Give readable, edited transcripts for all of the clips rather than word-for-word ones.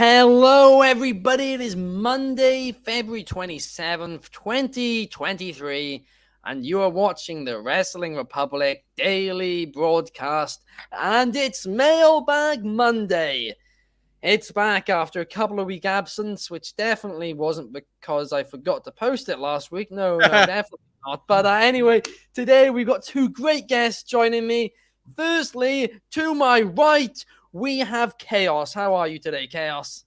Hello, everybody. It is Monday, February 27th, 2023, and you are watching the Wrestling Republic daily broadcast, and it's Mailbag Monday. It's back after a couple of week absence, which definitely wasn't because I forgot to post it last week. No, definitely not. But anyway, today we've got two great guests joining me. Firstly, to my right, we have Chaos. How are you today, Chaos?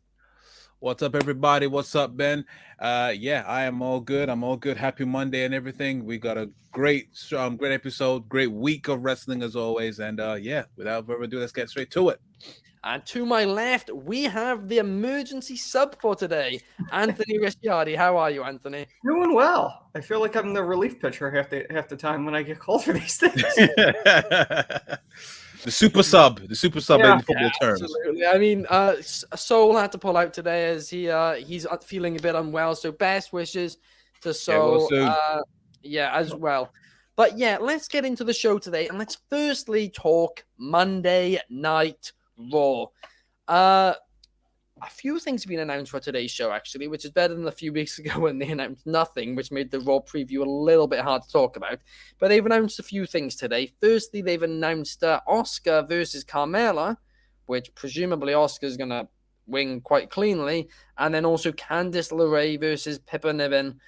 What's up, everybody? What's up, Ben? Yeah, I am all good. I'm all good. Happy Monday and everything. We got a great episode, great week of wrestling as always. And yeah, without further ado, let's get straight to it. And to my left, we have the emergency sub for today, Anthony Ricciardi. How are you, Anthony? Doing well. I feel like I'm the relief pitcher half the time when I get called for these things. The super sub in football terms. Absolutely. I mean, Soul had to pull out today as he's feeling a bit unwell. So best wishes to Soul. As well. But yeah, let's get into the show today, and let's firstly talk Monday Night Raw. A few things have been announced for today's show, actually, which is better than a few weeks ago when they announced nothing, which made the Raw preview a little bit hard to talk about. But they've announced a few things today. Firstly, they've announced Asuka versus Carmella, which presumably Asuka's going to win quite cleanly. And then also Candice LeRae versus Pippa Niven,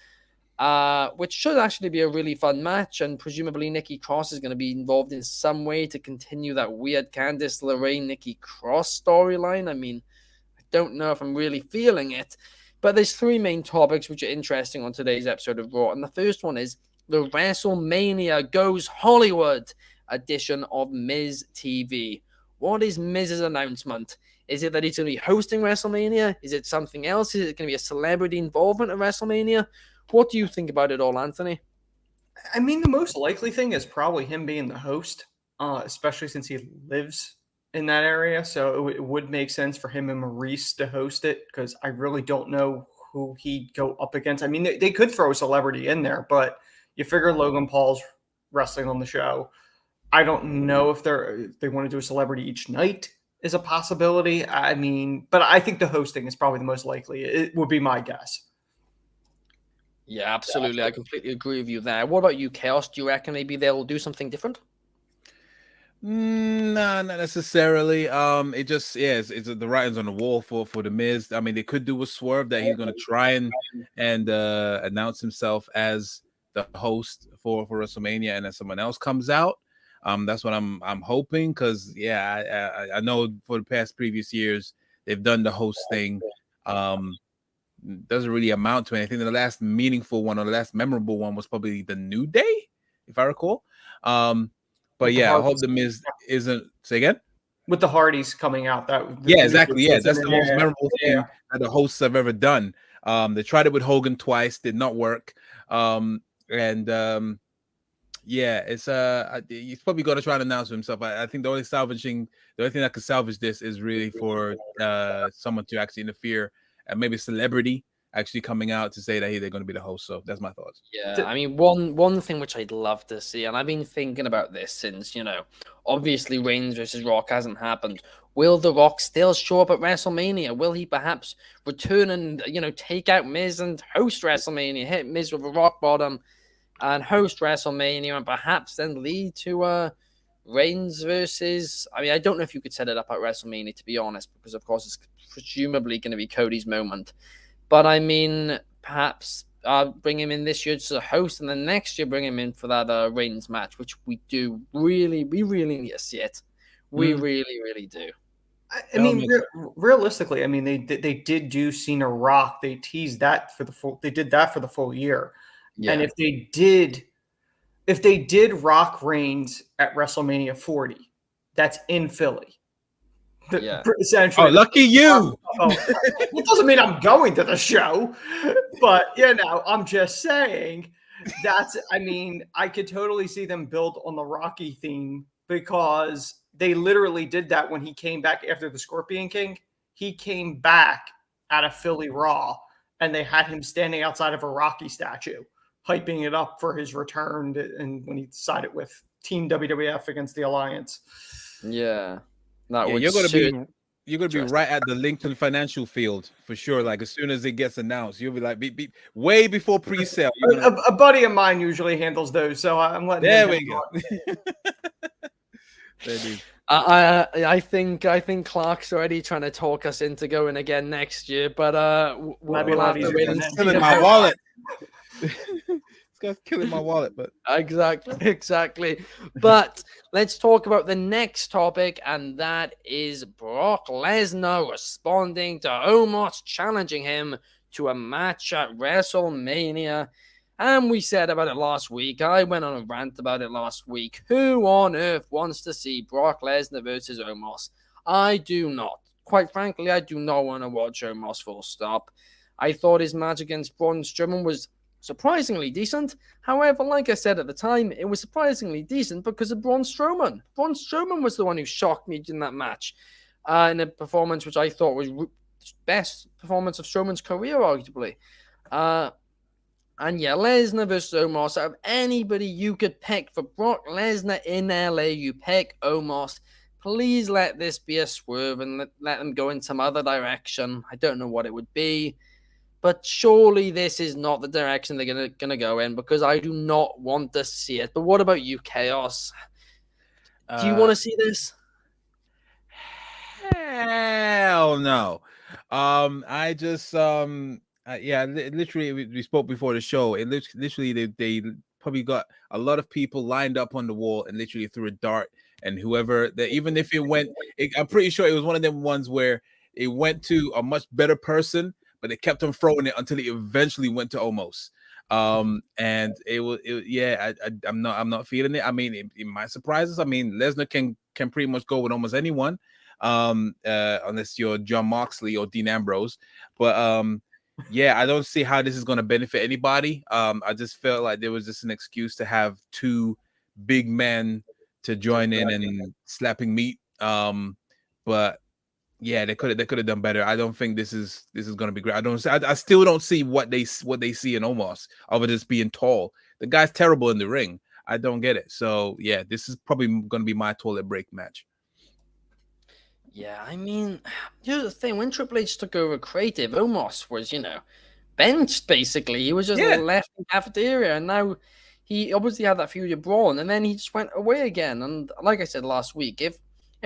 which should actually be a really fun match. And presumably Nikki Cross is going to be involved in some way to continue that weird Candice LeRae, Nikki Cross storyline. I mean, don't know if I'm really feeling it, but there's three main topics which are interesting on today's episode of Raw, and the first one is the WrestleMania Goes Hollywood edition of Miz TV. What is Miz's announcement? Is it that he's going to be hosting WrestleMania? Is it something else? Is it going to be a celebrity involvement at WrestleMania? What do you think about it all, Anthony? I mean, the most likely thing is probably him being the host, especially since he lives in that area, so it would make sense for him and Maurice to host it, because I really don't know who he'd go up against. I mean, they could throw a celebrity in there, but you figure Logan Paul's wrestling on the show. I don't know if they want to do a celebrity each night is a possibility. I mean, but I think the hosting is probably the most likely. It would be my guess. Yeah, absolutely. I completely agree with you there. What about you, Chaos? Do you reckon maybe they'll do something different? Nah, not necessarily. It just it's the writings on the wall for the Miz. I mean, they could do a swerve that he's gonna try and announce himself as the host for WrestleMania, and then someone else comes out. That's what I'm hoping, because I know for the past previous years they've done the host thing. Doesn't really amount to anything. The last meaningful one or the last memorable one was probably the New Day, if I recall. But yeah, I hope the Miz isn't. Say again? With the Hardys coming out, exactly. Yeah, that's the most memorable thing that the hosts have ever done. They tried it with Hogan twice, did not work. He's probably going to try and announce himself. I think the only thing that could salvage this is really for someone to actually interfere, and maybe a celebrity actually coming out to say that they're going to be the host. So that's my thoughts. Yeah, I mean, one thing which I'd love to see, and I've been thinking about this since, obviously Reigns versus Rock hasn't happened. Will The Rock still show up at WrestleMania? Will he perhaps return and, take out Miz and host WrestleMania, hit Miz with a rock bottom and host WrestleMania, and perhaps then lead to Reigns versus... I mean, I don't know if you could set it up at WrestleMania, to be honest, because, of course, it's presumably going to be Cody's moment. But I mean, perhaps bring him in this year as a host, and then next year bring him in for that Reigns match, which we really need to see it. We really do. I mean, realistically, I mean, they did do Cena Rock. They teased that for the full. They did that for the full year. Yeah. And if they did Rock Reigns at WrestleMania 40, that's in Philly. Essentially. Oh, lucky you! It doesn't mean I'm going to the show, but I'm just saying I mean, I could totally see them build on the Rocky theme, because they literally did that when he came back after the Scorpion King. He came back at a Philly Raw, and they had him standing outside of a Rocky statue, hyping it up for his return, and when he sided with Team WWF against the Alliance. Yeah. You're going You're gonna be right at the Lincoln Financial Field for sure. Like as soon as it gets announced, you'll be like, way before pre-sale. A buddy of mine usually handles those, so I'm letting. There we go. I think Clark's already trying to talk us into going again next year, but we'll have to wait and see. Killing my wallet. This guy's killing my wallet, but exactly. But let's talk about the next topic, and that is Brock Lesnar responding to Omos challenging him to a match at WrestleMania. And we said about it last week. I went on a rant about it last week. Who on earth wants to see Brock Lesnar versus Omos? I do not. Quite frankly, I do not want to watch Omos full stop. I thought his match against Braun Strowman was surprisingly decent. However, like I said at the time, it was surprisingly decent because of Braun Strowman. Braun Strowman was the one who shocked me in that match. In a performance which I thought was the best performance of Strowman's career, arguably. And yeah, Lesnar versus Omos. Out of anybody you could pick for Brock Lesnar in LA, you pick Omos. Please let this be a swerve and let them go in some other direction. I don't know what it would be, but surely this is not the direction they're gonna go in because I do not want to see it. But what about you, Chaos? Do you want to see this? Hell no. I just literally we spoke before the show. It literally they probably got a lot of people lined up on the wall and literally threw a dart, and whoever that, even if it went, I'm pretty sure it was one of them ones where it went to a much better person, but they kept on throwing it until it eventually went to Omos. And I'm not feeling it. I mean, it might surprise us. I mean, Lesnar can pretty much go with almost anyone, unless you're John Moxley or Dean Ambrose. But I don't see how this is going to benefit anybody. I just felt like there was just an excuse to have two big men to join in and slapping meat. But yeah, they could have done better. I don't think this is going to be great. I still don't see what they see in Omos other than just being tall. The guy's terrible in the ring. I don't get it. So yeah, this is probably going to be my toilet break match. Yeah, I mean, here's the thing. When Triple H took over creative, Omos was, benched, basically. He was just left in the cafeteria, and now he obviously had that feud with Braun, and then he just went away again. And like I said last week, if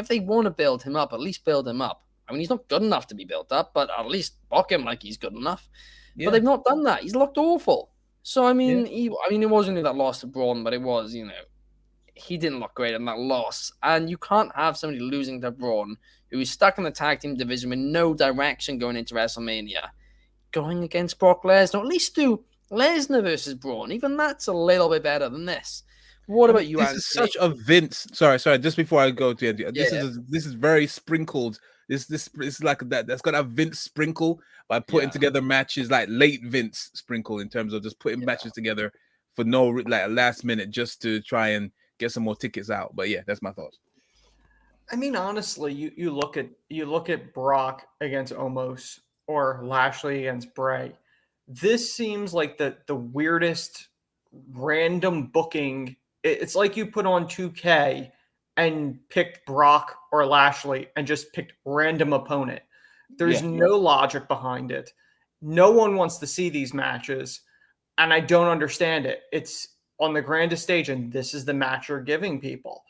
they want to build him up, at least build him up. I mean, he's not good enough to be built up, but at least book him like he's good enough. Yeah. But they've not done that. He's looked awful. So, I mean, it wasn't only that loss to Braun, but it was, he didn't look great in that loss. And you can't have somebody losing to Braun who is stuck in the tag team division with no direction going into WrestleMania, going against Brock Lesnar. At least do Lesnar versus Braun. Even that's a little bit better than this. What about you, Anthony? This is such a Vince. Sorry. Just before I go to it, this is very sprinkled. This is like that. That's got a Vince sprinkle by putting together matches, like late Vince sprinkle in terms of just putting matches together for no like last minute just to try and get some more tickets out. But yeah, that's my thoughts. I mean, honestly, you look at Brock against Omos or Lashley against Bray. This seems like the weirdest random booking. It's like you put on 2K and picked Brock or Lashley and just picked random opponent. There's no logic behind it. No one wants to see these matches, and I don't understand it. It's on the grandest stage, and this is the match you're giving people.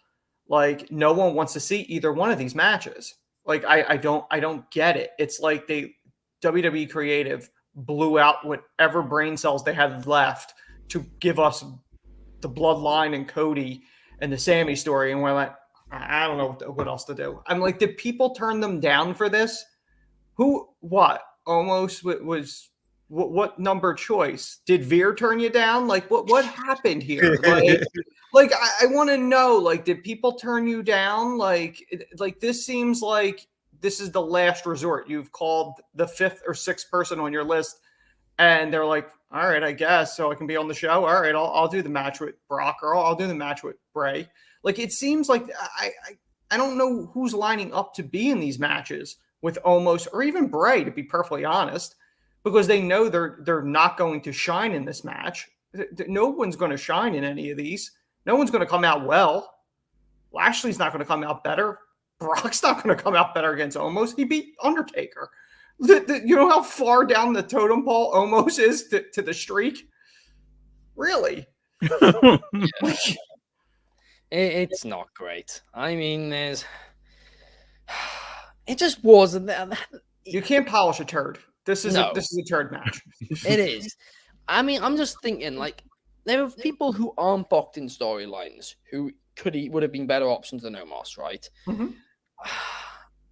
Like, no one wants to see either one of these matches. Like, I don't get it. It's like WWE Creative blew out whatever brain cells they had left to give us the Bloodline and Cody and the Sammy story, and we're like, I don't know what else to do. I'm like, did people turn them down for this? What? Almost was what number choice? Did Veer turn you down? Like, what happened here? Like I want to know, like, did people turn you down? Like this seems like this is the last resort. You've called the fifth or sixth person on your list, and they're like, all right, I guess, so I can be on the show. All right, I'll do the match with Brock, or I'll do the match with Bray. Like, it seems like I don't know who's lining up to be in these matches with Omos or even Bray, to be perfectly honest, because they know they're not going to shine in this match. No one's going to shine in any of these. No one's going to come out well. Lashley's not going to come out better. Brock's not going to come out better against Omos. He beat Undertaker. You know how far down the totem pole Omos is to the streak? Really? It's not great. I mean, it just wasn't that. You can't polish a turd. This is No. a turd match. It is. I mean, I'm just thinking, like, there are people who aren't booked in storylines who would have been better options than Omos, right? Mm-hmm.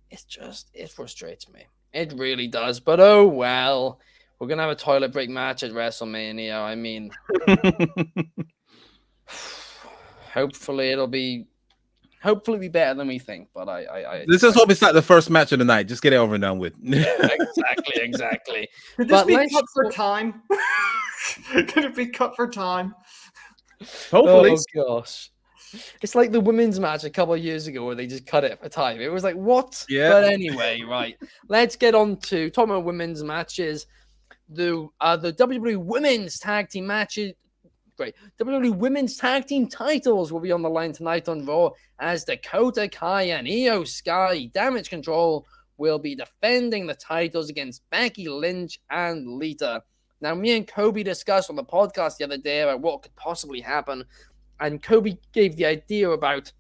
It frustrates me. It really does. But oh well. We're gonna have a toilet break match at WrestleMania. I mean, hopefully it'll be better than we think. But let's just hope it's not the first match of the night. Just get it over and done with. Exactly. Could this be cut for time? Could it be cut for time? Hopefully. Oh gosh. It's like the women's match a couple of years ago where they just cut it for time. It was like, what? Yeah. But anyway, right. Let's get on to talking about women's matches. The WWE Women's Tag Team matches. Great. WWE Women's Tag Team titles will be on the line tonight on Raw as Dakota Kai and Io Sky Damage Control will be defending the titles against Becky Lynch and Lita. Now, me and Kobe discussed on the podcast the other day about what could possibly happen. And Kobe gave the idea about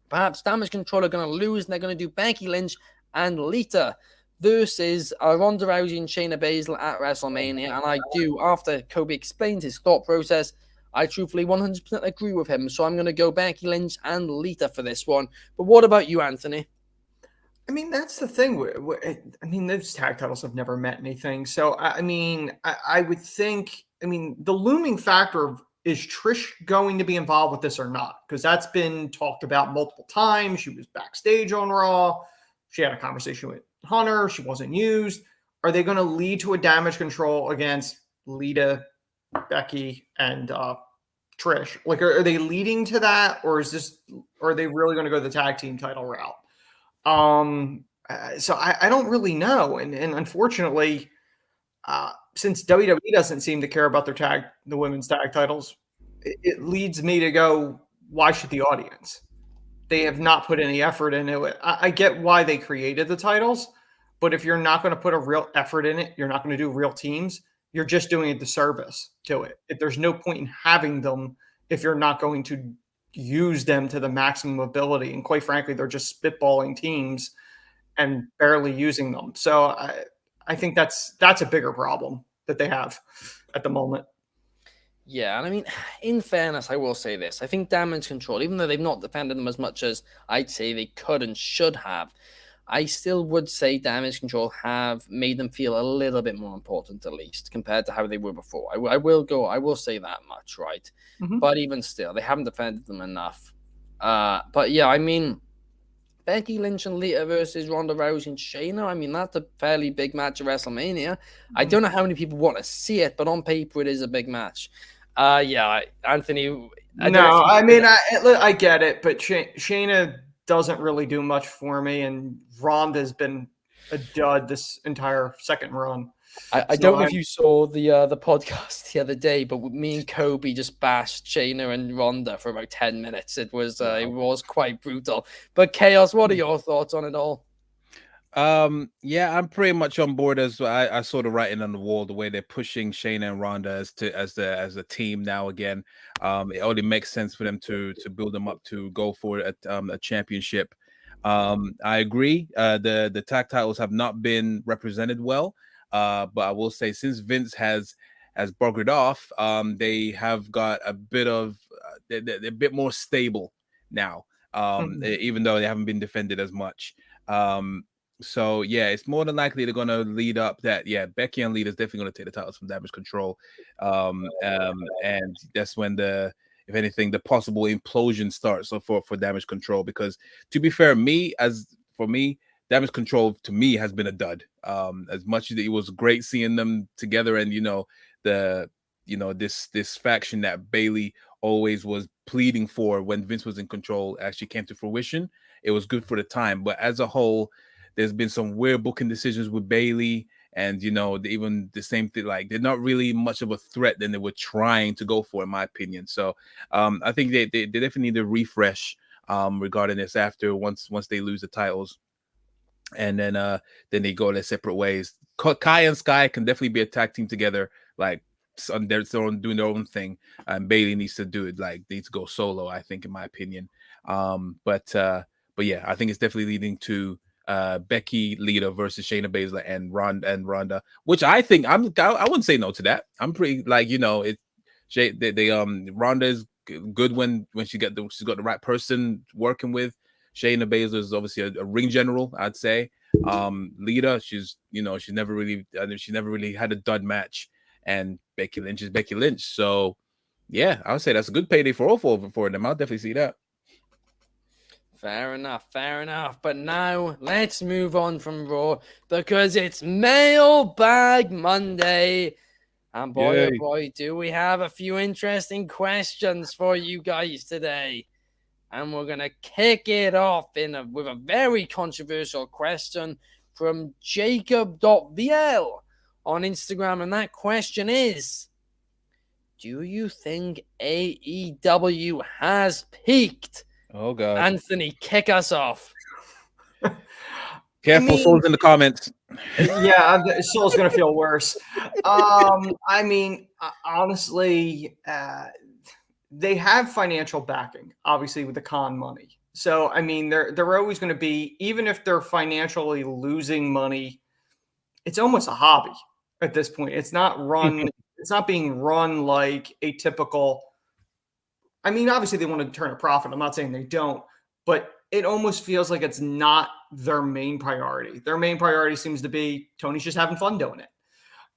perhaps Damage Control are going to lose and they're going to do Becky Lynch and Lita versus Ronda Rousey and Shayna Baszler at WrestleMania. And I do, after Kobe explained his thought process, I truthfully 100% agree with him. So I'm going to go Becky Lynch and Lita for this one. But what about you, Anthony? I mean, that's the thing. I mean, those tag titles have never meant anything. So, I mean, I would think, I mean, the looming factor of is Trish going to be involved with this or not? Because that's been talked about multiple times. She was backstage on Raw. She had a conversation with Hunter. She wasn't used. Are they going to lead to a Damage Control against Lita, Becky, and Trish? Like, are they leading to that? Or are they really going to go the tag team title route? So I don't really know. And unfortunately, since WWE doesn't seem to care about the women's tag titles, it leads me to go, why should the audience? They have not put any effort into it. I get why they created the titles, but if you're not going to put a real effort in it, you're not going to do real teams, you're just doing a disservice to it. There's no point in having them if you're not going to use them to the maximum ability. And quite frankly, they're just spitballing teams and barely using them. So I think that's a bigger problem that they have at the moment. Yeah, and I mean, in fairness, I will say this. I think Damage Control, even though they've not defended them as much as I'd say they could and should have, I still would say Damage Control have made them feel a little bit more important, at least, compared to how they were before. I will say that much, right? Mm-hmm. But even still, they haven't defended them enough. But yeah, I mean, Becky Lynch and Lita versus Ronda Rousey and Shayna. I mean, that's a fairly big match at WrestleMania. Mm-hmm. I don't know how many people want to see it, but on paper, it is a big match. Yeah, Anthony. I get it, but Shayna doesn't really do much for me, and Ronda's been a dud this entire second run. I don't know if you saw the podcast the other day, but me and Kobe just bashed Shayna and Ronda for about 10 minutes. It was quite brutal. But Chaos, what are your thoughts on it all? Yeah, I'm pretty much on board as I saw the writing on the wall, the way they're pushing Shayna and Ronda as a team now again. It only makes sense for them to build them up to go for a championship. I agree. The tag titles have not been represented well. But I will say, since Vince has buggered off, they have got a bit of they're a bit more stable now. Even though they haven't been defended as much. So yeah, it's more than likely they're going to lead up that Becky and Lita is definitely going to take the titles from Damage Control, and that's when if anything, the possible implosion starts for Damage Control. Because to be fair, for me, Damage Control to me has been a dud. As much as it was great seeing them together, and this faction that Bayley always was pleading for when Vince was in control actually came to fruition. It was good for the time, but as a whole, there's been some weird booking decisions with Bayley, and even the same thing. Like, they're not really much of a threat than they were trying to go for, in my opinion. So I think they definitely need a refresh regarding this after once they lose the titles. And then they go their separate ways. Kai and Sky can definitely be a tag team together, like on their own, doing their own thing. And Bailey needs to do it, like needs to go solo, I think, in my opinion. But yeah, I think it's definitely leading to Becky Lita versus Shayna Baszler and Ronda, which I think I wouldn't say no to that. I'm pretty like, you know, Ronda is good when she's got the right person working with. Shayna Baszler is obviously a ring general, I'd say. Lita, she's never really had a dud match, and Becky Lynch is Becky Lynch. So yeah, I would say that's a good payday for all four of them. I'll definitely see that. Fair enough. But now let's move on from Raw because it's Mailbag Monday. And boy, oh boy, do we have a few interesting questions for you guys today. And we're going to kick it off with a very controversial question from Jacob.vl on Instagram. And that question is, do you think AEW has peaked? Oh, God. Anthony, kick us off. Careful, Soul's in the comments. Yeah, Soul's going to feel worse. Honestly, they have financial backing, obviously, with the con money. So, I mean, they're always going to be, even if they're financially losing money, it's almost a hobby at this point. It's not being run like a typical. I mean, obviously they want to turn a profit. I'm not saying they don't, but it almost feels like it's not their main priority. Their main priority seems to be Tony's just having fun doing it.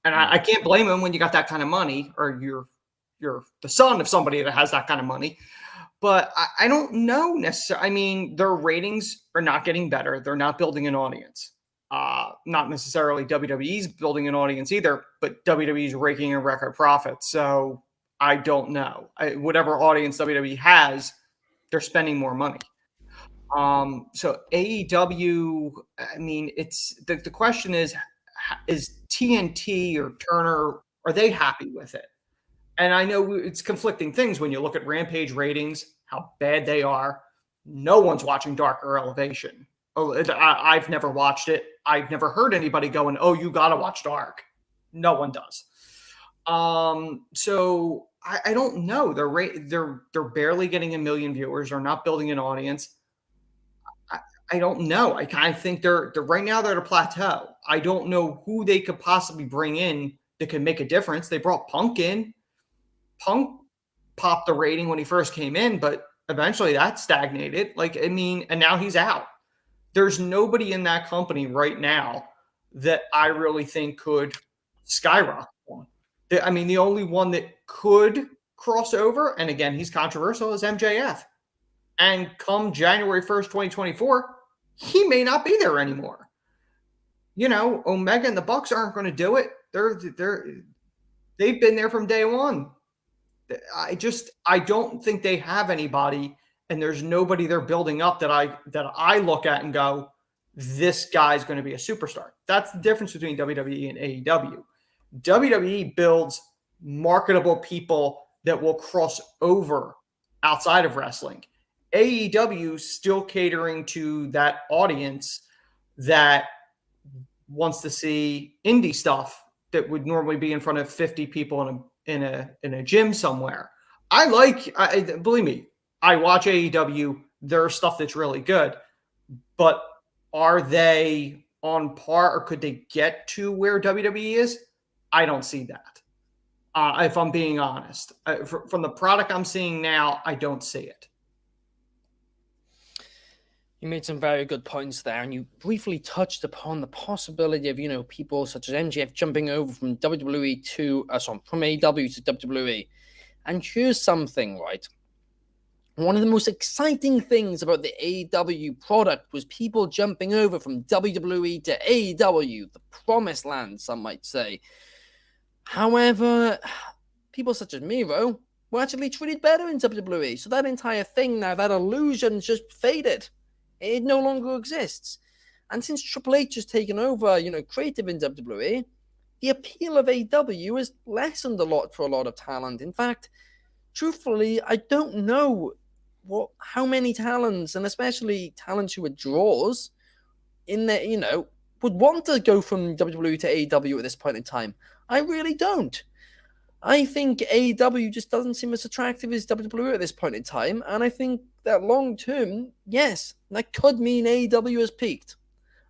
And I can't blame him when you got that kind of money, or you're the son of somebody that has that kind of money. But I don't know necessarily. I mean, their ratings are not getting better. They're not building an audience. Not necessarily WWE's building an audience either, but WWE's raking in record profits. So I don't know. Whatever audience WWE has, they're spending more money. So AEW, I mean, it's the question is TNT or Turner, are they happy with it? And I know it's conflicting things when you look at Rampage ratings, how bad they are. No one's watching Dark or Elevation. I've never watched it. I've never heard anybody going, "Oh, you got to watch Dark." No one does. So I don't know. They're barely getting 1 million viewers. They're not building an audience. I don't know. I kind of think they're right now they're at a plateau. I don't know who they could possibly bring in that could make a difference. They brought Punk in. Punk popped the rating when he first came in, but eventually that stagnated. And now he's out. There's nobody in that company right now that I really think could skyrocket one. I mean, the only one that could cross over, and again, he's controversial, is MJF. And come January 1st, 2024, he may not be there anymore. You know, Omega and the Bucks aren't going to do it. They've been there from day one. I don't think they have anybody, and there's nobody they're building up that I look at and go, this guy's going to be a superstar. That's the difference between WWE and AEW. WWE builds marketable people that will cross over outside of wrestling. AEW still catering to that audience that wants to see indie stuff that would normally be in front of 50 people in a gym somewhere. Believe me, I watch AEW. There's stuff that's really good, but are they on par, or could they get to where WWE is? I don't see that. If I'm being honest, from the product I'm seeing now, I don't see it. You made some very good points there, and you briefly touched upon the possibility of, people such as MJF jumping over from WWE from AEW to WWE. And here's something, right? One of the most exciting things about the AEW product was people jumping over from WWE to AEW, the promised land, some might say. However, people such as Miro were actually treated better in WWE. So that entire thing now, that illusion just faded. It no longer exists. And since Triple H has taken over, creative in WWE, the appeal of AEW has lessened a lot for a lot of talent. In fact, truthfully, I don't know how many talents, and especially talents who are draws in there, would want to go from WWE to AEW at this point in time? I really don't. I think AEW just doesn't seem as attractive as WWE at this point in time, and I think that long term, yes, that could mean AEW has peaked.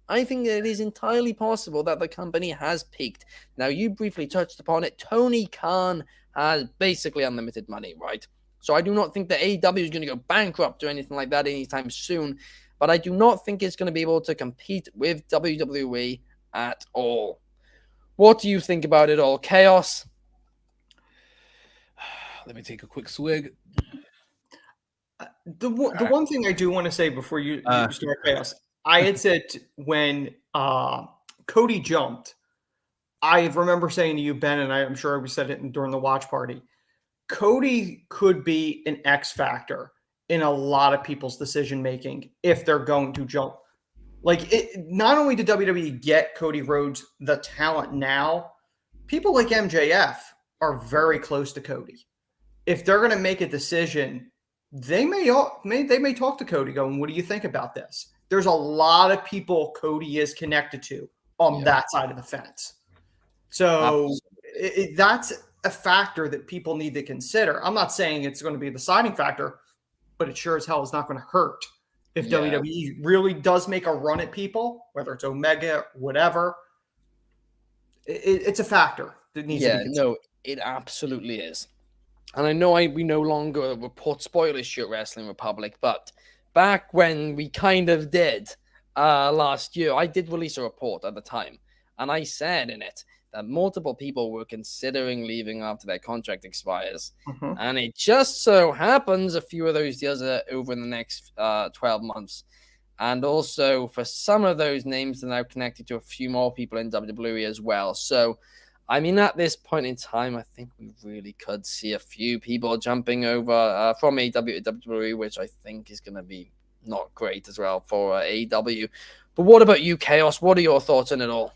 I think it is entirely possible that the company has peaked. Now, you briefly touched upon it. Tony Khan has basically unlimited money, right? So I do not think that AEW is going to go bankrupt or anything like that anytime soon, but I do not think it's going to be able to compete with WWE at all. What do you think about it all, Chaos? Let me take a quick swig. The one thing I do want to say before you start, Chaos, I had said when Cody jumped, I remember saying to you, Ben, and I'm sure we said it during the watch party, Cody could be an X factor in a lot of people's decision making if they're going to jump. Like, not only did WWE get Cody Rhodes the talent now, people like MJF are very close to Cody. If they're going to make a decision, they may talk to Cody going, what do you think about this? There's a lot of people Cody is connected to on that side of the fence. So that's a factor that people need to consider. I'm not saying it's going to be the deciding factor, but it sure as hell is not going to hurt if WWE really does make a run at people, whether it's Omega, whatever. It's a factor that needs to be considered. No, it absolutely is. And I know we no longer report spoilers here at Wrestling Republic, but back when we kind of did last year, I did release a report at the time, and I said in it that multiple people were considering leaving after their contract expires. Mm-hmm. And it just so happens a few of those deals are over in the next 12 months. And also for some of those names, they're now connected to a few more people in WWE as well. So, I mean, at this point in time, I think we really could see a few people jumping over from AEW to WWE, which I think is going to be not great as well for AEW. But what about you, Chaos? What are your thoughts on it all?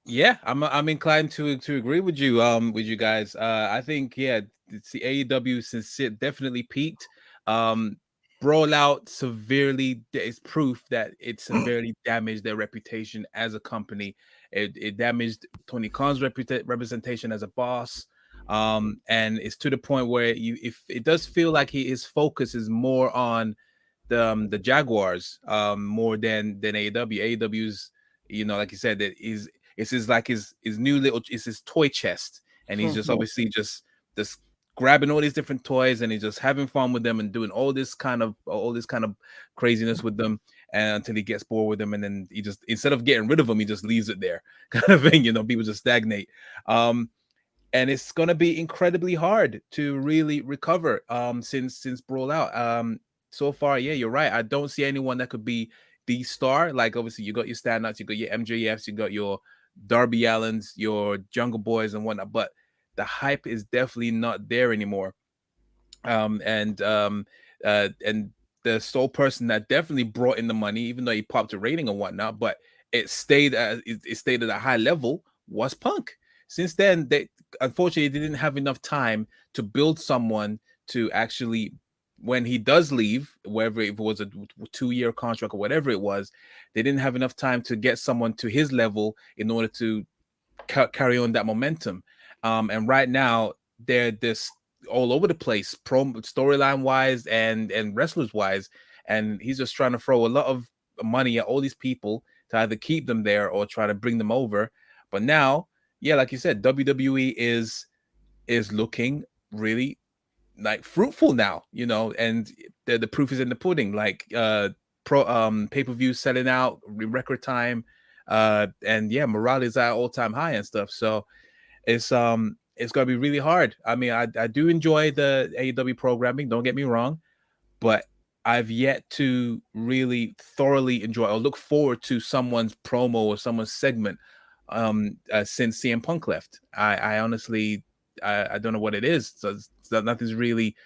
Yeah, I'm inclined to agree with you guys. I think it's the AEW since it definitely peaked. Brawl out severely is proof that it severely damaged their reputation as a company. It damaged Tony Khan's representation as a boss. And it's to the point where if it does feel like his focus is more on the Jaguars more than AEW. AEW's, like you said, that it's his new little, it's his toy chest, and he's just obviously just grabbing all these different toys, and he's just having fun with them and doing all this kind of craziness with them, and until he gets bored with them, and then he just, instead of getting rid of them, he just leaves it there, kind of thing. People just stagnate. And it's gonna be incredibly hard to really recover since Brawl Out. So far, yeah, you're right. I don't see anyone that could be the star. Like, obviously, you got your standouts, you got your MJFs, you got your Darby Allens, your Jungle Boys, and whatnot. But the hype is definitely not there anymore. And the sole person that definitely brought in the money, even though he popped a rating and whatnot, but it stayed at a high level, was Punk. Since then, unfortunately they didn't have enough time to build someone to actually, when he does leave, whether it was a 2-year contract or whatever it was, they didn't have enough time to get someone to his level in order to carry on that momentum. And right now they're this all over the place, storyline wise and wrestlers wise, and he's just trying to throw a lot of money at all these people to either keep them there or try to bring them over. But now, yeah, like you said, WWE is looking really like fruitful now, and the proof is in the pudding. Like pay-per-view selling out in record time, and yeah, morale is at all-time high and stuff. So it's gonna be really hard. I mean, I do enjoy the AEW programming, don't get me wrong, but I've yet to really thoroughly enjoy or look forward to someone's promo or someone's segment since CM Punk left. I honestly, I don't know what it is. So nothing's really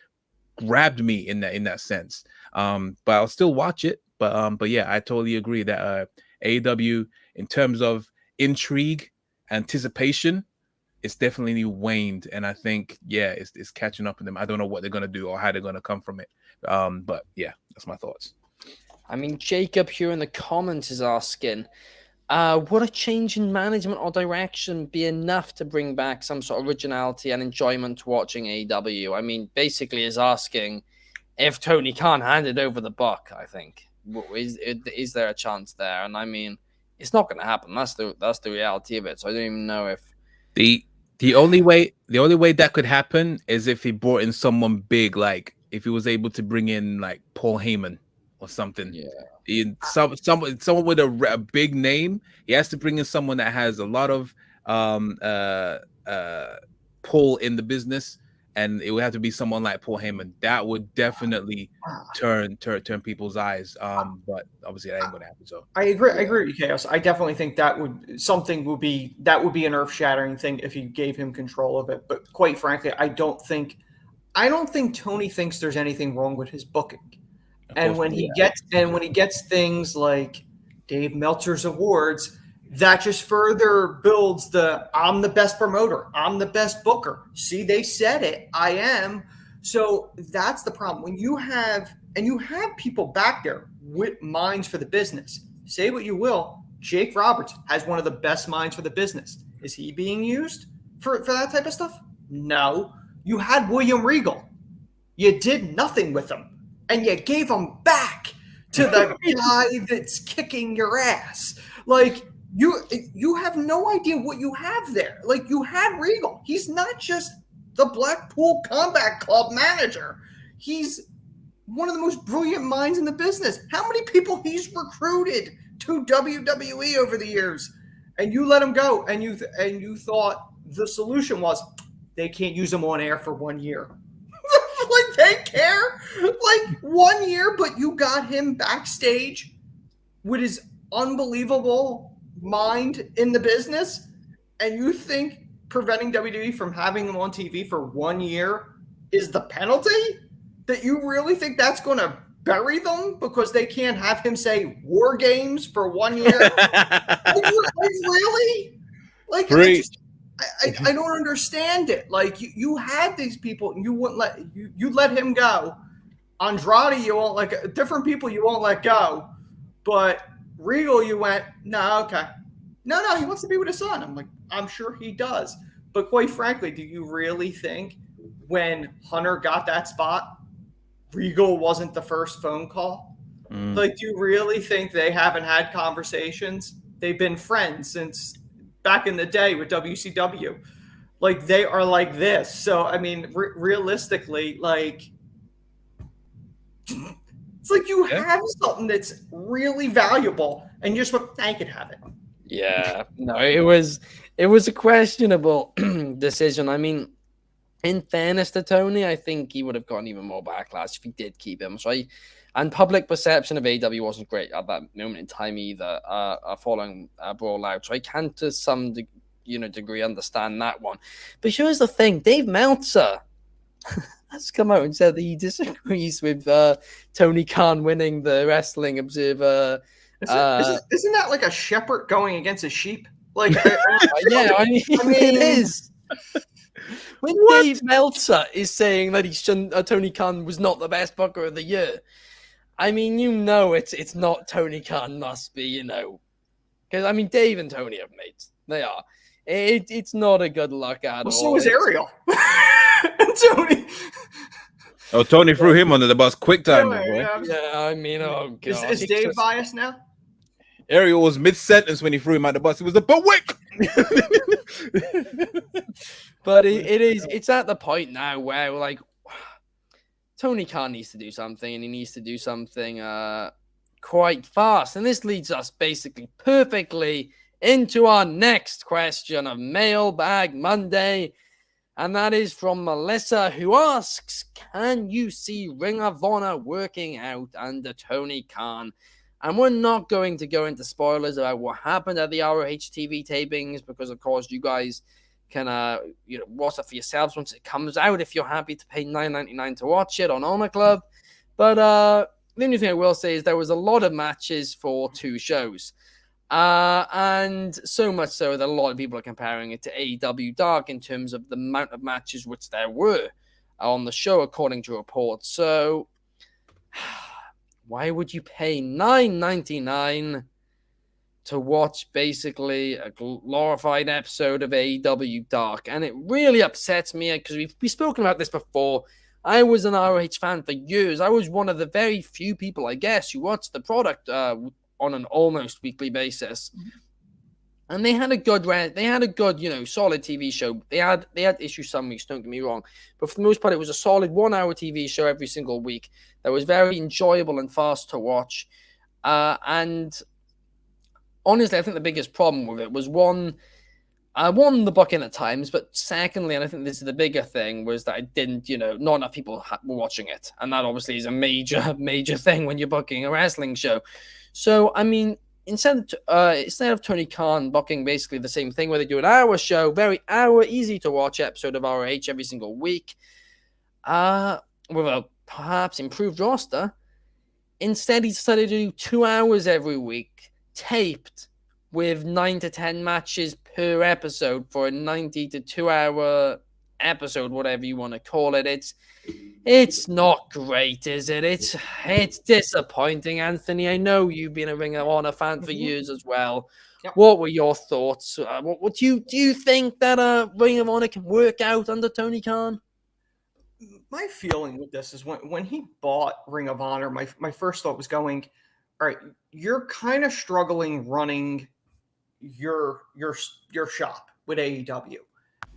grabbed me in that sense. But I'll still watch it. But yeah, I totally agree that AEW, in terms of intrigue, anticipation, it's definitely waned, and I think it's catching up with them. I don't know what they're gonna do or how they're gonna come from it. But yeah, that's my thoughts. I mean, Jacob here in the comments is asking, would a change in management or direction be enough to bring back some sort of originality and enjoyment to watching AEW? I mean, basically is asking if Tony Khan handed over the buck, I think. Is there a chance there? And I mean, it's not going to happen. That's the reality of it. So I don't even know if the only way that could happen is if he brought in someone big, like if he was able to bring in like Paul Heyman or something. Yeah. Someone with a big name. He has to bring in someone that has a lot of pull in the business, and it would have to be someone like Paul Heyman. That would definitely turn people's eyes. But obviously that ain't gonna happen. So I agree with you, Chaos. I definitely think that would be an earth-shattering thing if you gave him control of it. But quite frankly, I don't think Tony thinks there's anything wrong with his booking. And when he gets things like Dave Meltzer's awards, that just further builds I'm the best promoter, I'm the best booker. See, they said it, I am. So that's the problem. When you have people back there with minds for the business. Say what you will, Jake Roberts has one of the best minds for the business. Is he being used for that type of stuff? No. You had William Regal. You did nothing with him. And you gave him back to the guy that's kicking your ass. Like, you have no idea what you have there. Like, you had Regal. He's not just the Blackpool Combat Club manager. He's one of the most brilliant minds in the business. How many people he's recruited to WWE over the years? And you let him go, and you thought the solution was they can't use him on air for 1 year. Like, they care? Like, 1 year, but you got him backstage with his unbelievable mind in the business, and you think preventing WWE from having him on TV for 1 year is the penalty? That you really think that's going to bury them because they can't have him say War Games for 1 year? like, really? Like, I don't understand it. Like, you had these people, and you wouldn't let him go. Andrade, you won't let different people you won't let go. But Regal, you went, no, okay. No, he wants to be with his son. I'm like, I'm sure he does. But quite frankly, do you really think when Hunter got that spot, Regal wasn't the first phone call? Like, do you really think they haven't had conversations? They've been friends since back in the day with WCW. Like, they are like this. So, I mean, realistically, like, it's like you have something that's really valuable, and you just went, I could have it. Yeah, no, it was a questionable decision. I mean, in fairness to Tony, I think he would have gotten even more backlash if he did keep him. So and public perception of AEW wasn't great at that moment in time either, following Brawl Out. So I can, to some degree, understand that one. But here's the thing: Dave Meltzer has come out and said that he disagrees with Tony Khan winning the Wrestling Observer. Isn't that like a shepherd going against a sheep? Like, yeah, I mean, it is. When Dave Meltzer is saying that Tony Khan was not the best booker of the year, I mean, it's not Tony Khan, must be, because I mean, Dave and Tony have mates. They are. It's not a good look at all. So is Ariel. Tony. Oh, Tony threw him under the bus quick time, boy. Yeah, I mean, oh god. Is Dave biased now? Ariel was mid-sentence when he threw him out the bus. It was the Berwick. But it's at the point now where, like, Tony Khan needs to do something, and he needs to do something quite fast. And this leads us basically perfectly into our next question of Mailbag Monday. And that is from Melissa, who asks, can you see Ring of Honor working out under Tony Khan? And we're not going to go into spoilers about what happened at the ROH TV tapings, because, of course, you guys can watch it for yourselves once it comes out if you're happy to pay $9.99 to watch it on Honor Club. But the only thing I will say is there was a lot of matches for two shows. And so much so that a lot of people are comparing it to AEW Dark in terms of the amount of matches which there were on the show, according to reports. So, why would you pay $9.99 to watch basically a glorified episode of AEW Dark? And it really upsets me because we've spoken about this before. I was an ROH fan for years. I was one of the very few people, I guess, who watched the product on an almost weekly basis. And they had a good, solid TV show. They had issues some weeks, don't get me wrong. But for the most part, it was a solid 1 hour TV show every single week that was very enjoyable and fast to watch. And honestly, I think the biggest problem with it was one, the booking at times, but secondly, and I think this is the bigger thing, was that I didn't, not enough people were watching it. And that obviously is a major, major thing when you're booking a wrestling show. So, I mean, instead of Tony Khan booking basically the same thing where they do an hour show, very easy to watch episode of ROH every single week, with a perhaps improved roster, instead he decided to do 2 hours every week, taped, with 9 to 10 matches per episode for a 90 to 2 hour episode, whatever you want to call it. It's not great, is it? It's disappointing, Anthony. I know you've been a Ring of Honor fan for years as well. Yep. What were your thoughts? What do you think that Ring of Honor can work out under Tony Khan? My feeling with this is when he bought Ring of Honor, my first thought was going, all right, you're kind of struggling running your shop with AEW.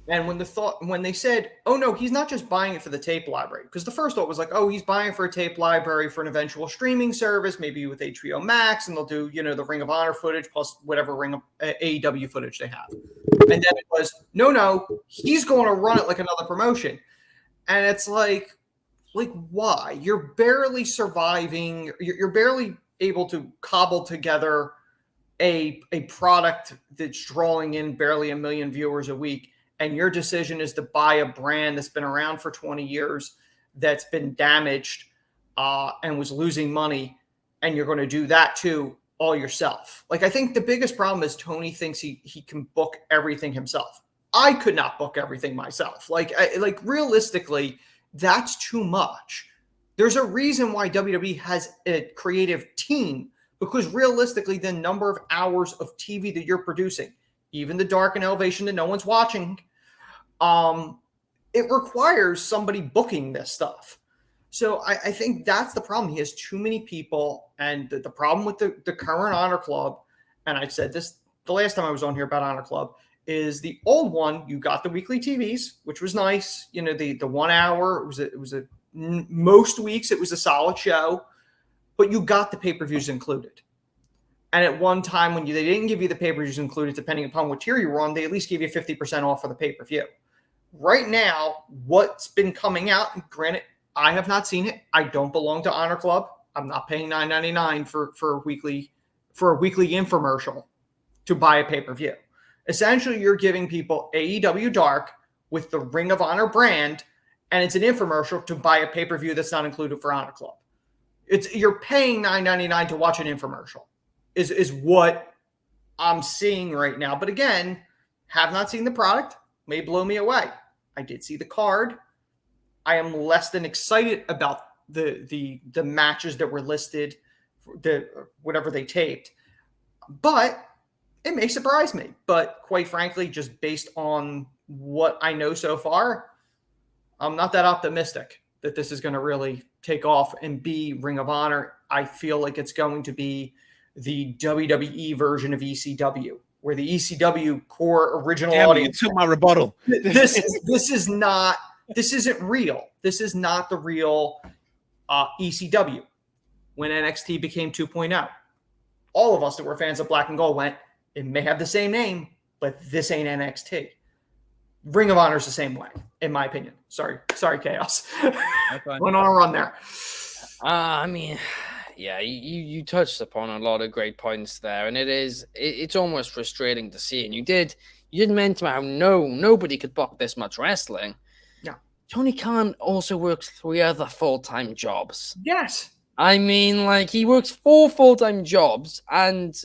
And when they said, oh no, he's not just buying it for the tape library, because the first thought was like, oh, he's buying for a tape library for an eventual streaming service, maybe with HBO Max, and they'll do, the Ring of Honor footage plus whatever AEW footage they have. And then it was, no, he's going to run it like another promotion. And it's like why? You're barely surviving. You're barely able to cobble together a product that's drawing in barely 1 million viewers a week. And your decision is to buy a brand that's been around for 20 years, that's been damaged and was losing money, and you're going to do that too all yourself. Like, I think the biggest problem is Tony thinks he can book everything himself. I could not book everything myself. Like realistically, that's too much. There's a reason why WWE has a creative team, because realistically, the number of hours of TV that you're producing, even the Dark and Elevation that no one's watching, it requires somebody booking this stuff. So I think that's the problem. He has too many people, and the problem with the current Honor Club, and I said this the last time I was on here about Honor Club, is the old one. You got the weekly TVs, which was nice. The 1 hour, it was most weeks it was a solid show, but you got the pay-per-views included. And at one time, when they didn't give you the pay-per-views included, depending upon what tier you were on, they at least gave you 50% off for the pay-per-view. Right now, what's been coming out, and granted, I have not seen it. I don't belong to Honor Club. I'm not paying $9.99 for a weekly infomercial to buy a pay-per-view. Essentially, you're giving people AEW Dark with the Ring of Honor brand, and it's an infomercial to buy a pay-per-view that's not included for Honor Club. You're paying $9.99 to watch an infomercial. Is what I'm seeing right now. But again, have not seen the product. May blow me away. I did see the card. I am less than excited about the matches that were listed, whatever they taped. But it may surprise me. But quite frankly, just based on what I know so far, I'm not that optimistic that this is going to really take off and be Ring of Honor. I feel like it's going to be the WWE version of ECW, where the ECW core original audience. You took my rebuttal. This isn't real. This is not the real ECW. When NXT became 2.0, all of us that were fans of Black and Gold went, it may have the same name, but this ain't NXT. Ring of Honor is the same way, in my opinion. Sorry, Chaos. Went on a run there. Yeah, you touched upon a lot of great points there, and it's almost frustrating to see. And you did mention how nobody could book this much wrestling. Yeah. Tony Khan also works 3 other full-time jobs. Yes. I mean, he works 4 full-time jobs, and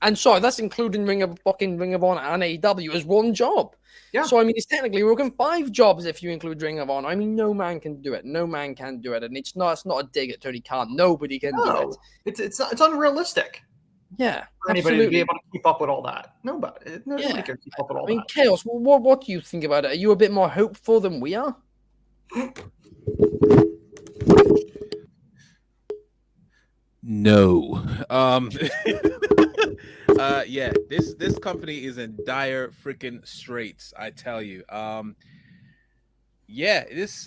And sorry, that's including Ring of Honor and AEW as one job. Yeah. So I mean, it's technically we're looking 5 jobs if you include Ring of Honor. I mean, no man can do it. No man can do it, and it's not a dig at Tony Khan. Nobody can do it. It's unrealistic. Yeah, For anybody to be able to keep up with all that. Nobody can keep up with all that. Chaos, what do you think about it? Are you a bit more hopeful than we are? No. Yeah, this company is in dire freaking straits, I tell you. Yeah, it's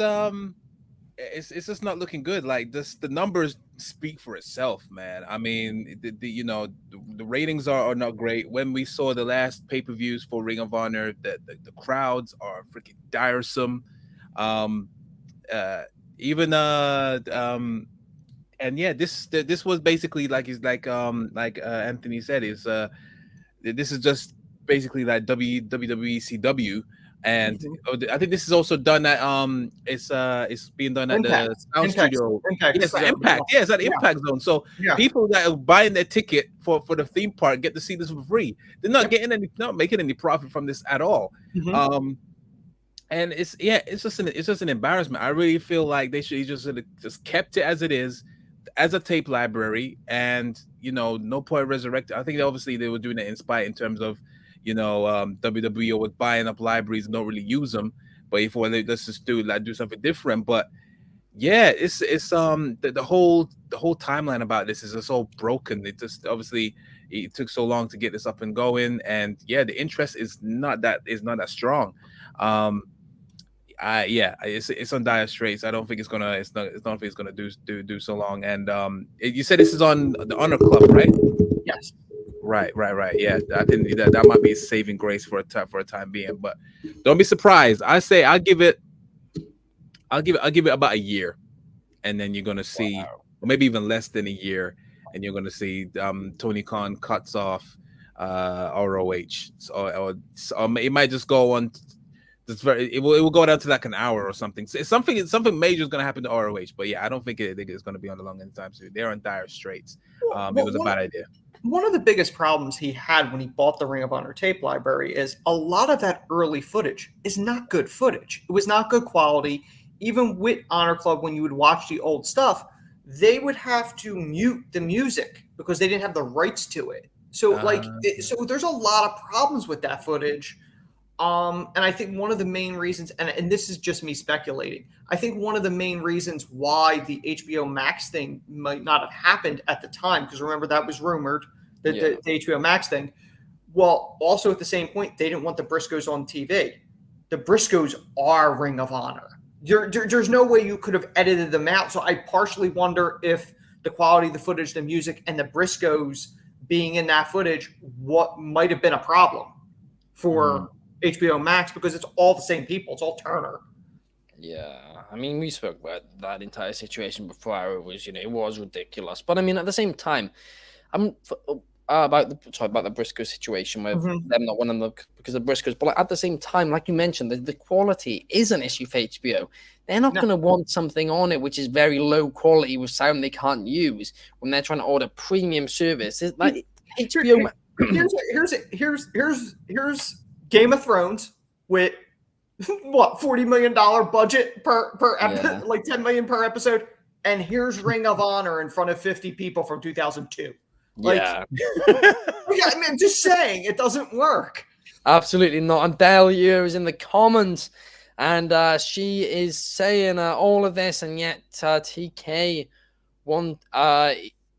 just not looking good. Like the numbers speak for itself, man. I mean, the ratings are not great. When we saw the last pay-per-views for Ring of Honor, the crowds are freaking tiresome. And yeah, this was basically like Anthony said, this is just basically like WWE CW. And I think this is also done at it's being done at the Sound Studio. Yes, Impact. Yeah, it's at the Impact Zone. So people that are buying their ticket for the theme park get to see this for free. They're not not making any profit from this at all. And it's just an embarrassment. I really feel like they should just kept it as it is, as a tape library, and no point resurrected. I think obviously they were doing it in spite in terms of WWE was buying up libraries and don't really use them, but if let's just do something different. But yeah, it's the whole timeline about this is just all broken. It just obviously it took so long to get this up and going, and yeah, the interest is not that strong. It's on dire straits. I don't think it's gonna do so long. And you said this is on the Honor Club, right? Yes. Right. Yeah, I think that might be saving grace for a time being, but don't be surprised. I say I'll give it about a year, and then you're gonna see, or maybe even less than a year, and you're gonna see Tony Khan cuts off ROH, or it might just go on. It will go down to like an hour or something. So something major is going to happen to ROH, but yeah, I don't think it's going to be on the long anytime soon. They're in dire straits. It was a bad idea. One of the biggest problems he had when he bought the Ring of Honor tape library is a lot of that early footage is not good footage. It was not good quality. Even with Honor Club, when you would watch the old stuff, they would have to mute the music because they didn't have the rights to it. So so there's a lot of problems with that footage. And I think one of the main reasons, and this is just me speculating, I think one of the main reasons why the HBO Max thing might not have happened at the time, because remember that was rumored, the HBO Max thing. Well, also at the same point, they didn't want the Briscoes on TV. The Briscoes are Ring of Honor. There's no way you could have edited them out. So I partially wonder if the quality of the footage, the music, and the Briscoes being in that footage, what might have been a problem for HBO Max, because it's all the same people. It's all Turner. Yeah, I mean, we spoke about that entire situation before. It was ridiculous. But I mean, at the same time, I'm about the Briscoe situation with them not winning because of Briscoes. But at the same time, like you mentioned, the quality is an issue for HBO. They're not going to want something on it which is very low quality with sound they can't use when they're trying to order premium service. It's like HBO. Here's Game of Thrones with what $40 million budget per episode, like $10 million per episode, and here's Ring of Honor in front of 50 people from 2002. I mean, I'm just saying it doesn't work. Absolutely not. And Delia is in the comments, and she is saying all of this, and yet TK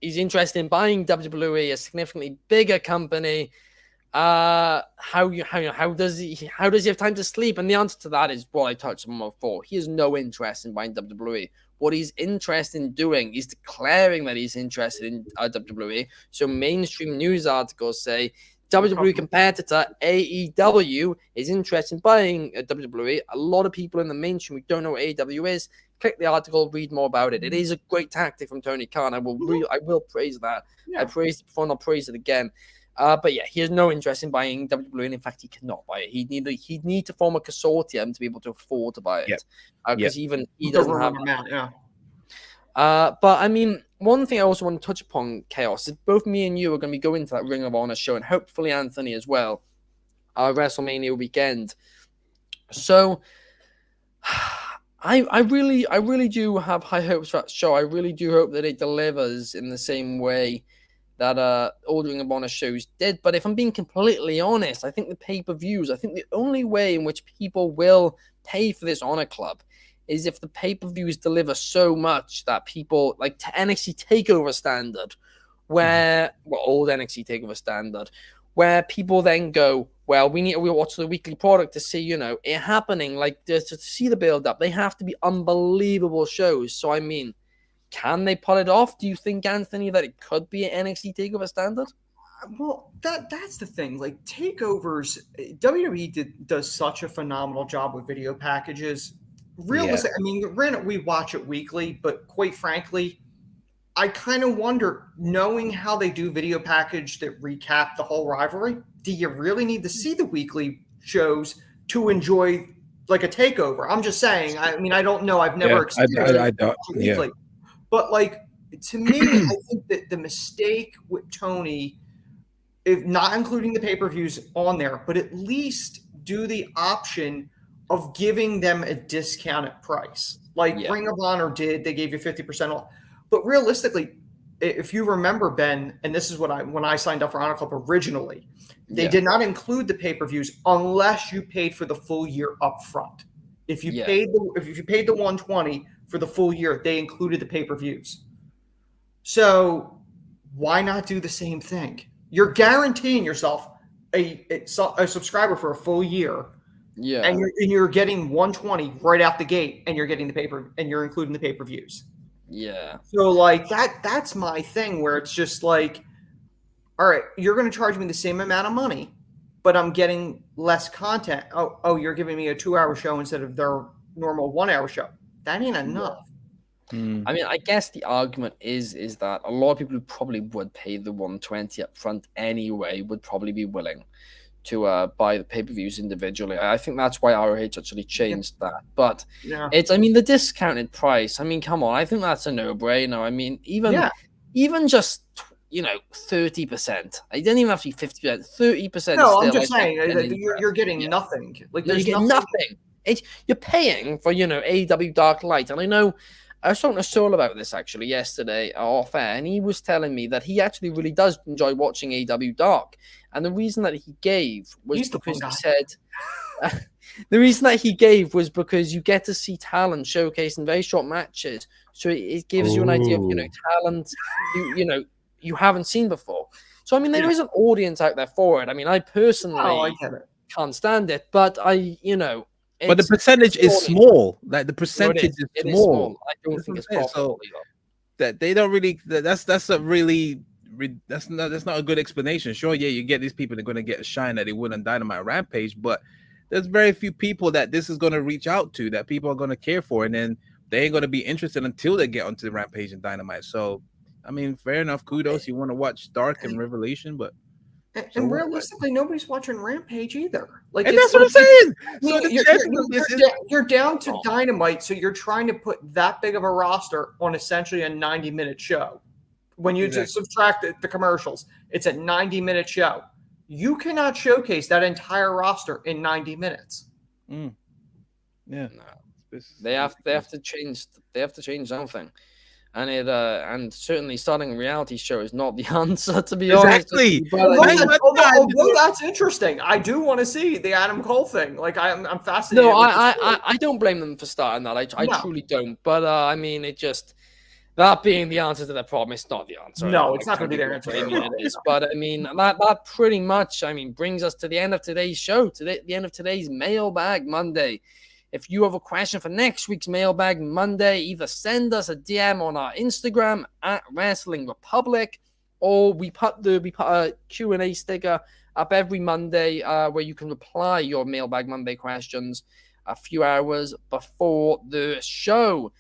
is interested in buying WWE, a significantly bigger company. How does he have time to sleep? And the answer to that is what I touched on before. He has no interest in buying WWE. What he's interested in doing is declaring that he's interested in WWE. So mainstream news articles say WWE competitor AEW is interested in buying WWE. A lot of people in the mainstream who don't know what AEW is, click the article, read more about it. It is a great tactic from Tony Khan. I will praise that. I praised it before and I'll praise it again. But yeah, he has no interest in buying WWE, and in fact, he cannot buy it. He'd need to form a consortium to be able to afford to buy it. Because even he doesn't have. But I mean, one thing I also want to touch upon, Chaos, is both me and you are going to be going to that Ring of Honor show, and hopefully Anthony as well, WrestleMania weekend. So I really do have high hopes for that show. I really do hope that it delivers in the same way that all the Ring of Honor shows did. But if I'm being completely honest, I think the pay-per-views, I think the only way in which people will pay for this Honor Club is if the pay-per-views deliver so much that people, like to NXT TakeOver standard, where, well, old NXT TakeOver standard, where people then go, well, we need to watch the weekly product to see, it happening. Like, to see the build-up, they have to be unbelievable shows. So, I mean, can they pull it off? Do you think, Anthony, that it could be an NXT TakeOver standard? Well, that's the thing. Like, takeovers, WWE does such a phenomenal job with video packages. Realistic. I mean, granted, we watch it weekly, but quite frankly, I kind of wonder, knowing how they do video package that recap the whole rivalry, do you really need to see the weekly shows to enjoy like a takeover? I'm just saying. I mean, I don't know. I've never experienced I don't. weekly. Yeah. But like, to me, I think that the mistake with Tony, if not including the pay-per-views on there, but at least do the option of giving them a discounted price. Like Ring of Honor did, they gave you 50% off. But realistically, if you remember, Ben, and this is what when I signed up for Honor Club originally, they did not include the pay-per-views unless you paid for the full year up front. If you paid the $120 for the full year, they included the pay-per-views. So why not do the same thing? You're guaranteeing yourself a subscriber for a full year. Yeah. And you're getting $120 right out the gate, and you're getting and you're including the pay-per-views. Yeah. So like that's my thing, where it's just like, all right, you're going to charge me the same amount of money, but I'm getting less content. Oh, you're giving me a 2-hour show instead of their normal 1-hour show. That ain't enough. I mean, I guess the argument is that a lot of people who probably would pay the $120 up front anyway would probably be willing to buy the pay-per-views individually. I think that's why ROH actually changed that. But I mean, the discounted price, I mean, come on, I think that's a no-brainer. I mean, even just 30%. I didn't even have to be 50%. 30%. No, I'm just saying you're getting nothing. Like, you get nothing. You're paying for AEW Dark Light, and I know. I was talking to Saul about this actually yesterday off air, and he was telling me that he actually really does enjoy watching AEW Dark. And the reason that he gave was because he said the reason that he gave was because you get to see talent showcased in very short matches. So it gives you an idea of talent you haven't seen before. So I mean, there is an audience out there for it. I mean, I personally can't stand it, but but the percentage is small. Like the percentage is small. I don't think it's profitable. That they don't really. That's not a good explanation. Sure, you get these people that are going to get a shine that they would on Dynamite Rampage, but there's very few people that this is going to reach out to, that people are going to care for, and then they ain't going to be interested until they get onto the Rampage and Dynamite. So, I mean, fair enough. Kudos. You want to watch Dark and Revelation, but. And realistically, nobody's watching Rampage either. Like, and that's what I'm saying. You're down to Dynamite, so you're trying to put that big of a roster on essentially a 90-minute show. When you just subtract the commercials, it's a 90-minute show. You cannot showcase that entire roster in 90 minutes. Yeah, no. They have to change. They have to change something. And certainly starting a reality show is not the answer, to be honest. Although that's interesting. I do want to see the Adam Cole thing. Like, I'm fascinated. No, I don't blame them for starting that. I truly don't. But I mean, it just that being the answer to their problem, it's not the answer. No, it's not going to be their answer. It is. But I mean, that pretty much, brings us to the end of today's show. The end of today's Mailbag Monday. If you have a question for next week's Mailbag Monday, either send us a DM on our Instagram at Wrestling Republic, or we put a Q&A sticker up every Monday where you can reply your Mailbag Monday questions a few hours before the show.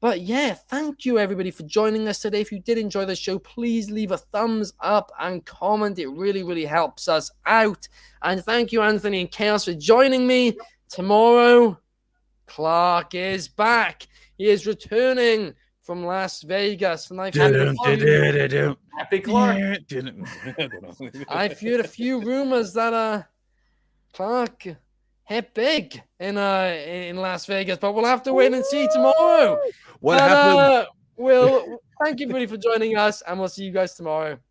But yeah, thank you everybody for joining us today. If you did enjoy the show, please leave a thumbs up and comment. It really, really helps us out. And thank you, Anthony and Chaos, for joining me. Tomorrow, Clark is back. He is returning from Las Vegas, and I've Happy Clark. I've heard a few rumors that Clark hit big in Las Vegas, but we'll have to wait and see tomorrow. What happened? We'll thank you everybody for joining us, and we'll see you guys tomorrow.